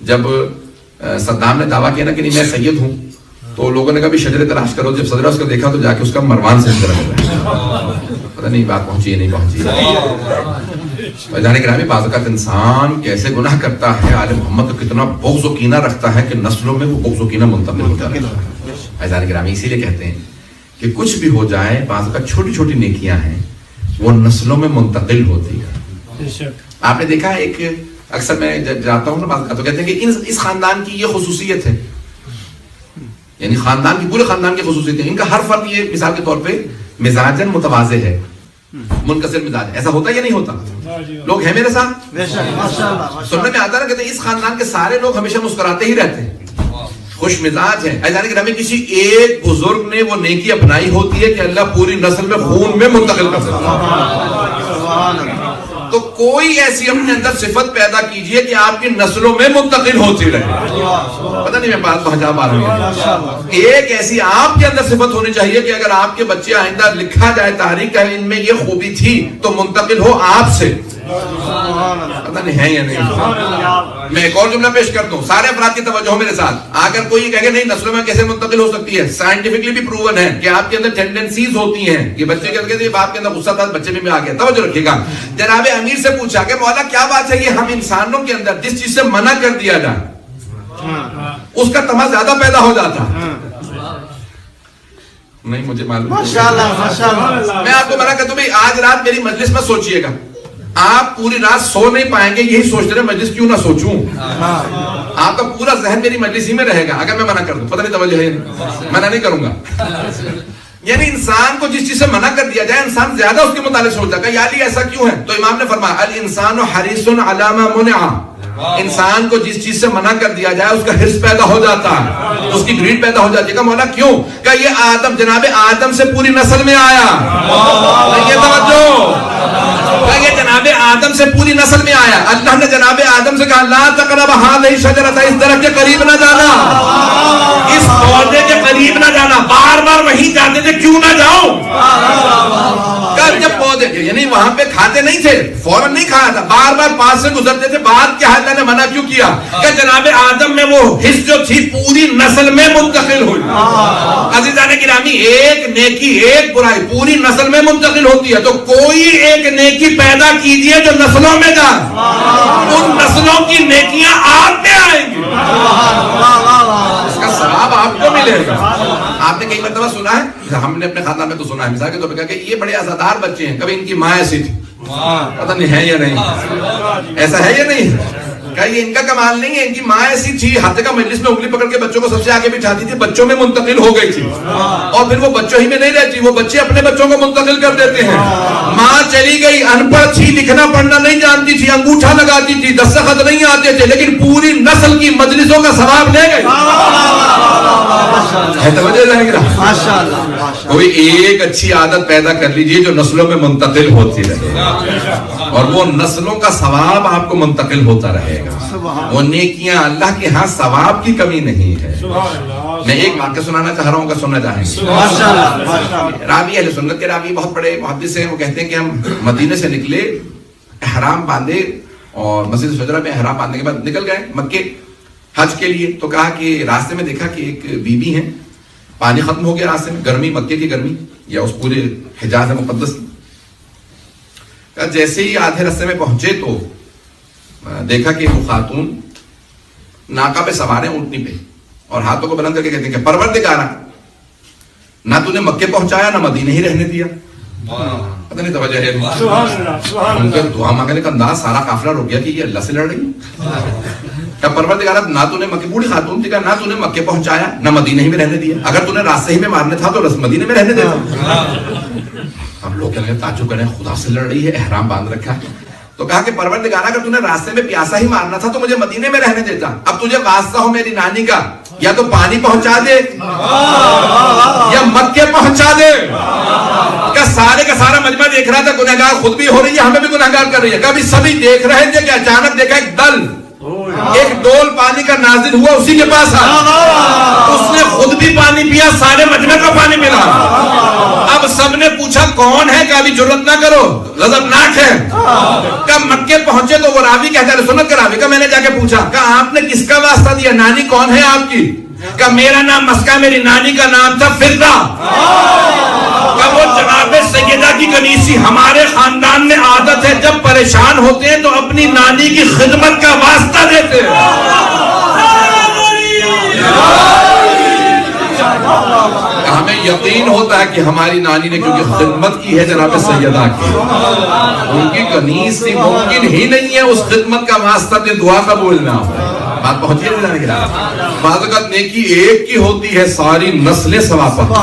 جب صدام نے دعویٰ کیا نا کہ نہیں میں سید ہوں تو لوگوں نے کہا بھی شجر تلاش کرو. جب صدرہ اس کو دیکھا تو جا کے اس کا مروان سے شجرہ ہوا. پتہ نہیں بات پہنچی ہے نہیں پہنچی. فیضان گرامی بعض اوقات انسان کیسے گناہ کرتا ہے, آل محمد کو کتنا بغض و کینہ رکھتا ہے کہ نسلوں میں وہ بغض و کینہ منتقل ہوتا ہے. فیضان گرامی اسی لیے کہتے ہیں کہ کچھ بھی ہو جائے بعض اوقات چھوٹی چھوٹی نیکیاں ہیں وہ نسلوں میں منتقل ہوتی ہے. آپ نے دیکھا ایک اکثر میں جاتا ہوں نا بعض اوقات تو کہتے ہیں کہ اس خاندان کی یہ خصوصیت ہے, یعنی خاندان کی پورے خاندان کی خصوصیت ہے, ان کا ہر فرد یہ مثال کے طور پہ مزاجن متواضع ہے, منکسر مزاج. ایسا ہوتا ہے یا نہیں ہوتا؟ لوگ ہیں میرے ساتھ سننے میں آتا ہے کہتے ہیں اس خاندان کے سارے لوگ ہمیشہ مسکراتے ہی رہتے ہیں, خوش مزاج ہیں. ایسا کہ ہمیں کسی ایک بزرگ نے وہ نیکی اپنائی ہوتی ہے کہ اللہ پوری نسل میں خون میں منتقل کر سکتا ہے. تو کوئی ایسی اپنے اندر صفت پیدا کیجئے کہ آپ کی نسلوں میں منتقل ہوتی رہے. پتہ نہیں میں بات پہنچا پا رہا ہوں. ایک ایسی آپ کے اندر صفت ہونی چاہیے کہ اگر آپ کے بچے آئندہ لکھا جائے تاریخ کا ان میں یہ خوبی تھی تو منتقل ہو آپ سے. پتہ نہیں ہے یا نہیں. میں ایک اور جملہ پیش کرتا ہوں, سارے افراد کی توجہ ہو میرے ساتھ. اگر کوئی کہے نہیں نسلوں میں کیسے منتقل ہو سکتی ہے, سائنٹیفکلی بھی پروون ہے کہ آپ کے اندر ٹینڈنسیز ہوتی ہیں کہ بچے کے اندر باپ کے اندر غصہ تھا بچے میں آ گیا. توجہ رکھیے گا. جناب امیر سے پوچھا کہ مولا کیا بات ہے یہ ہم انسانوں کے اندر جس چیز سے منع کر دیا جائے اس کا تمہ زیادہ پیدا ہو جاتا. نہیں مجھے معلوم, میں آپ کو منع کرتا ہوں آج رات میری مجلس میں سوچئے گا. آپ پوری رات سو نہیں پائیں گے یہی سوچتے رہے مجلس کیوں نہ سوچوں. آپ کا پورا ذہن میری مجلس ہی میں رہے گا اگر میں منع کر دوں. پتہ نہیں توجہ ہے, منع نہیں کروں گا. یعنی انسان کو جس چیز سے منع کر دیا جائے انسان زیادہ اس کے متعلق سوچتا ہے. یا علی ایسا کیوں ہے؟ تو امام نے فرمایا الانسان حریص علی ما منع. انسان کو جس چیز سے منع کر دیا جائے اس کا حرص پیدا ہو جاتا ہے, اس کی گریڈ پیدا ہو جاتی ہے. مولا کیوں؟ کہ یہ آدم جناب آدم سے پوری نسل میں آیا. یہ توجہ, یہ جناب آدم سے پوری نسل میں آیا. اللہ نے جناب آدم سے کہا لا تقرب هذه الشجرة, اس درخت کے قریب نہ جانا, اس پودے کے قریب نہ جانا. بار بار وہیں جاتے تھے, کیوں نہ جاؤں؟ جب پودے یعنی وہاں پہ کھاتے نہیں تھے, فوراً نہیں کھایا تھا, بار بار پاس سے گزرتے تھے. بات کیا اللہ نے منع کیوں کیا؟ کہ جناب آدم میں وہ حص جو تھی پوری نسل میں منتقل ہوئی. عزیزان گرامی ایک نیکی ایک برائی پوری نسل میں منتقل ہوتی ہے. تو کوئی ایک نیکی پیدا کیجئے جو نسلوں میں جائے, ان نسلوں کی نیکیاں آپ میں آئیں گی, اس کا ثواب آپ کو ملے گا. آپ نے کئی مرتبہ سنا ہے, ہم نے اپنے خاندان میں تو سنا ہے مثال کے طور پہ کہ یہ بڑے عزادار بچے ہیں, کبھی ان کی ماں ایسی تھی. پتہ نہیں ہے یا نہیں, ایسا ہے یا نہیں؟ کہ یہ ان کا کمال نہیں ہے, ان کی ماں ایسی تھی ہاتھ کا مجلس میں انگلی پکڑ کے بچوں کو سب سے آگے بٹھاتی تھی, بچوں میں منتقل ہو گئی تھی. اور پھر وہ بچوں ہی میں نہیں رہتی, وہ بچے اپنے بچوں کو منتقل کر دیتے ہیں. ماں چلی گئی, ان پڑھ تھی, لکھنا پڑھنا نہیں جانتی تھی, انگوٹھا لگاتی تھی, دستخط نہیں آتے تھے, لیکن پوری نسل کی مجلسوں کا ثواب لے گئی. کوئی ایک اچھی عادت پیدا کر لیجئے جو نسلوں میں منتقل ہوتی رہے, اور وہ نسلوں کا ثواب آپ کو منتقل ہوتا رہے گا. وہ نیکیاں اللہ کے ہاں ثواب کی کمی نہیں ہے. میں ایک واقعہ سنانا چاہ رہا ہوں کہ سننا چاہیں گے. راوی اہل سنت کے راوی بہت بڑے محدث ہیں, وہ کہتے ہیں کہ ہم مدینے سے نکلے, احرام باندھے, اور مسجد شجرہ میں احرام باندھنے کے بعد نکل گئے مکے حج کے لیے. تو کہا کہ راستے میں دیکھا کہ ایک بی بی ہیں, پانی ختم ہو گیا راستے میں, گرمی مکے کی گرمی یا اس پورے حجاز مقدس کی. جیسے ہی آدھے راستے میں پہنچے تو دیکھا کہ وہ خاتون ناکا پہ سوار ہیں اونٹنی پہ, اور ہاتھوں کو بلند کر کے کہتے ہیں کہ پروردگارا, نہ تو نے مکے پہنچایا نہ مدینے ہی رہنے دیا. پتہ نہیں توجہ ہے, ان کا دعا مانگنے کا انداز سارا قافلہ رک گیا کہ یہ اللہ سے لڑ رہی ہے. کہ پروردگارا نہ تو نے مکے, بوڑھی خاتون تھی, نہ تو نے مکے پہنچایا نہ مدینے ہی میں رہنے دیا, اگر تو نے راستے ہی میں مارنے تھا تو مدینے میں رہنے دیتا. ہم لوگ کہنے تعجب کریں, خدا سے لڑ رہی ہے, احرام باندھ رکھا ہے. تو کہا کہ پروردگارا اگر تو نے راستے میں پیاسا ہی مارنا تھا تو مجھے مدینے میں رہنے دیتا. اب تجھے واسطہ ہو میری نانی کا, یا تو پانی پہنچا دے یا مکے پہنچا دے. کہ سارے کا سارا مجمع دیکھ رہا تھا, گنہگار خود بھی ہو رہی ہے, ہمیں بھی گنہگار کر رہی ہے. کبھی سبھی دیکھ رہے تھے کہ اچانک دیکھا ایک دل ایک ڈول پانی کا نازل ہوا اسی کے پاس آیا, اس نے خود بھی پانی پیا, سارے مجمع کا پانی ملا. اب سب نے پوچھا کون ہے, کہ ابھی جرات نہ کرو, غضبناک ہے. کب مکے پہنچے تو وہ راوی کہتا ہے, سنت کا راوی, کا میں نے جا کے پوچھا, کہا آپ نے کس کا واسطہ دیا, نانی کون ہے آپ کی؟ کہ میرا نام مسکا, میری نانی کا نام تھا فردا. کہ وہ جناب سیدہ کی کنیسی, ہمارے خاندان میں عادت ہے جب پریشان ہوتے ہیں تو اپنی نانی کی خدمت کا واسطہ دیتے ہیں. ہمیں یقین ہوتا ہے کہ ہماری نانی نے کیونکہ خدمت کی ہے جناب سیدہ کی, ان کی کنیز تھی, ممکن ہی نہیں ہے اس خدمت کا واسطہ دے دعا قبول نہ ہو. بات پہنچی ہے جانے کے بعد بعض اوقات نیکی ایک کی ہوتی ہے, ساری نسلیں ثواب پاتی.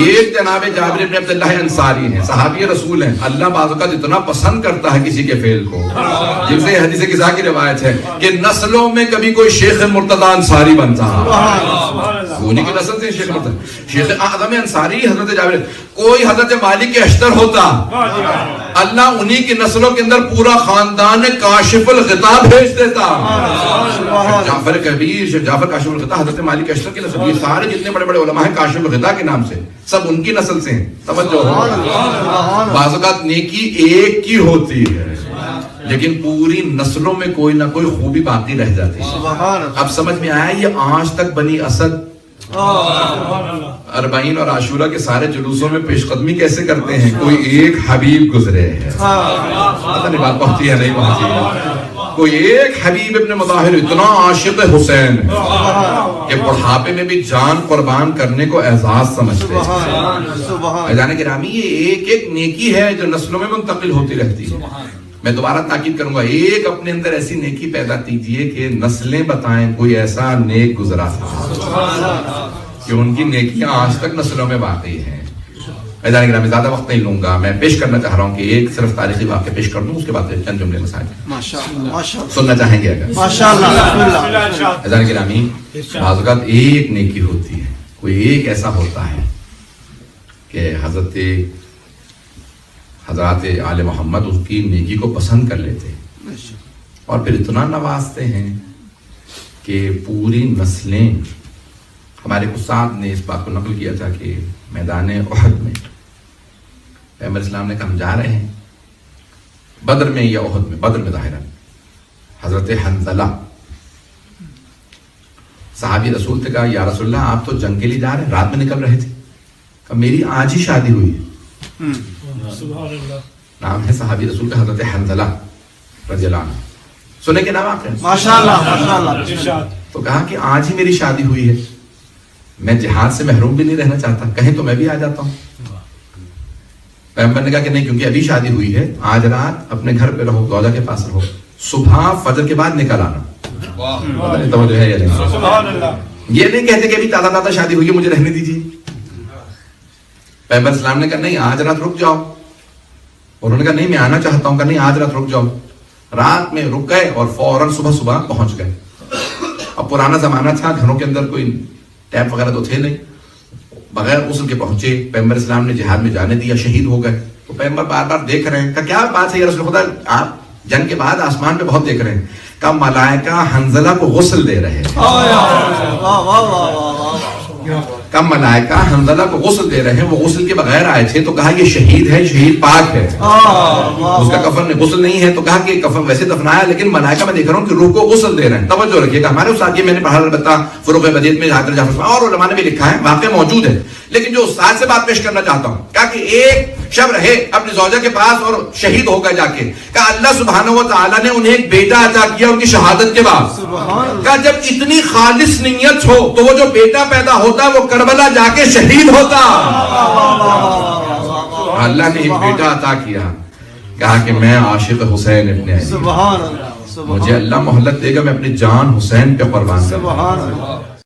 ایک جناب جابر بن عبداللہ انصاری ہیں, صحابی رسول ہیں. اللہ بعض اوقات اتنا پسند کرتا ہے کسی کے فعل کو, جن سے حدیث قضا کی روایت ہے کہ نسلوں میں کبھی کوئی شیخ مرتضی انصاری بنتا, انہی کی نسل سے شیخ مرتضی, شیخ اعظم انصاری حضرت جابر, کوئی حضرت مالک اشتر ہوتا, اللہ انہی کی نسلوں کے اندر پورا خاندان کاشف الغطا بھیج دیتا. جعفر کبیر, شیخ جعفر کاشف الغطا حضرت مالک اشتر کی نسل, یہ سارے جتنے بڑے بڑے علماء ہیں کاشف الغطا کے نام سے, سب ان کی نسل سے ہیں. توجہ, بعض اوقات نیکی ایک کی ہوتی ہے لیکن پوری نسلوں میں کوئی نہ کوئی خوبی باقی رہ جاتی ہے. اب سمجھ میں آیا یہ آج تک بنی اسد اربعین اور عاشورہ کے سارے جلوسوں میں پیش قدمی کیسے کرتے ہیں, کوئی ایک حبیب گزرے ہے. پتہ نہیں بات پہنچی ہے نہیں پہنچی ہے. کوئی ایک حبیب ابن مظاہر اتنا عاشق حسین کہ بڑھاپے میں بھی جان قربان کرنے کو اعزاز سمجھتے ہیں. جانے گرامی, یہ ایک ایک نیکی ہے جو نسلوں میں منتقل ہوتی رہتی ہے. میں دوبارہ تاکید کروں گا, ایک اپنے اندر ایسی نیکی پیدا کیجئے کہ نسلیں بتائیں کوئی ایسا نیک گزرا تھا, کہ ان کی نیکیاں آج تک نسلوں میں باقی ہیں. جانے گرامی, زیادہ وقت نہیں لوں گا, میں پیش کرنا چاہ رہا ہوں کہ ایک صرف تاریخی واقعہ پیش کر دوں, اس کے بعد چند جملے مسائل سننا چاہیں گے اگر. جانے گرامی, بعض اوقات ایک نیکی ہوتی ہے, کوئی ایک ایسا ہوتا ہے کہ حضرات آل محمد اس کی نیکی کو پسند کر لیتے اور پھر اتنا نوازتے ہیں کہ پوری نسلیں. ہمارے استاد نے اس بات کو نقل کیا تھا کہ میدان احد میں پیغمبر اسلام نے کہا ہم جا رہے ہیں, بدر میں یا احد میں, بدر میں ظاہرا, حضرت حنظلہ صحابی رسول سے کہا یا رسول اللہ آپ تو جنگ کے لیے جا رہے ہیں, رات میں نکل رہے تھے. کہا میری آج ہی شادی ہوئی ہے. نام ہے صحابی رسول کا حضرت حنظلہ رضی اللہ عنہ, سنے کے نام آپ نے ماشاءاللہ. تو کہا کہ آج ہی میری شادی ہوئی ہے, میں جہاد سے محروم بھی نہیں رہنا چاہتا, کہیں تو میں بھی آ جاتا ہوں. پیغمبر نے کہا کہ نہیں, کیونکہ ابھی شادی ہوئی ہے, آج رات اپنے گھر پہ رہو, زوجہ کے پاس رہو, صبح فجر کے بعد نکل آنا. توجہ ہے یا نہیں؟ یہ نہیں کہتے کہ ابھی تازہ تازہ شادی ہوئی ہے مجھے رہنے دیجیے. پیغمبر اسلام نے کہا نہیں آج رات رک جاؤ. انہوں نے کہا نہیں میں آنا چاہتا ہوں. کہا نہیں آج رات رک جاؤ. رات میں رک گئے اور فوراً صبح پہنچ گئے. اب پرانا زمانہ تھا, گھروں کے اندر کوئی ٹیپ وغیرہ تو تھے نہیں, بغیر غسل کے پہنچے. پیغمبر اسلام نے جہاد میں جانے دیا, شہید ہو گئے. تو پیغمبر بار بار دیکھ رہے ہیں, کہا کیا بات ہے یا رسول خدا, آپ جنگ کے بعد آسمان پہ بہت دیکھ رہے ہیں. کہا ملائکہ حنظلہ کو غسل دے رہے ہیں. کہا ملائکہ حنظلہ کو غسل دے رہے ہیں, وہ غسل کے بغیر آئے تھے. تو کہا یہ شہید ہے, شہید پاک ہے, اس کا کفن غسل نہیں ہے. تو کہا کہ کفن ویسے دفنایا, لیکن ملائکہ میں دیکھ رہا ہوں کہ روح کو غسل دے رہے ہیں. توجہ رکھیے گا, ہمارے استاد, یہ میں نے پڑھا البتہ فروغ بدیعت میں حضرت جعفر اور علماء نے بھی لکھا ہے, واقعہ موجود ہے, لیکن جو استاد سے بات پیش کرنا چاہتا ہوں. کہا کہ ایک شب رہے اپنی زوجہ کے پاس اور شہید ہو گئے جا کے. کہا اللہ سبحانہ و تعالیٰ نے انہیں ایک بیٹا عطا کیا ان کی شہادت کے بعد. کہا جب اتنی خالص نیت ہو تو وہ جو بیٹا پیدا ہوتا وہ کربلا جا کے شہید ہوتا. اللہ نے ایک بیٹا عطا کیا, کہا کہ میں عاشق حسین ابن علی, مجھے اللہ مہلت دے گا, میں اپنی جان حسین پہ قربان کروں.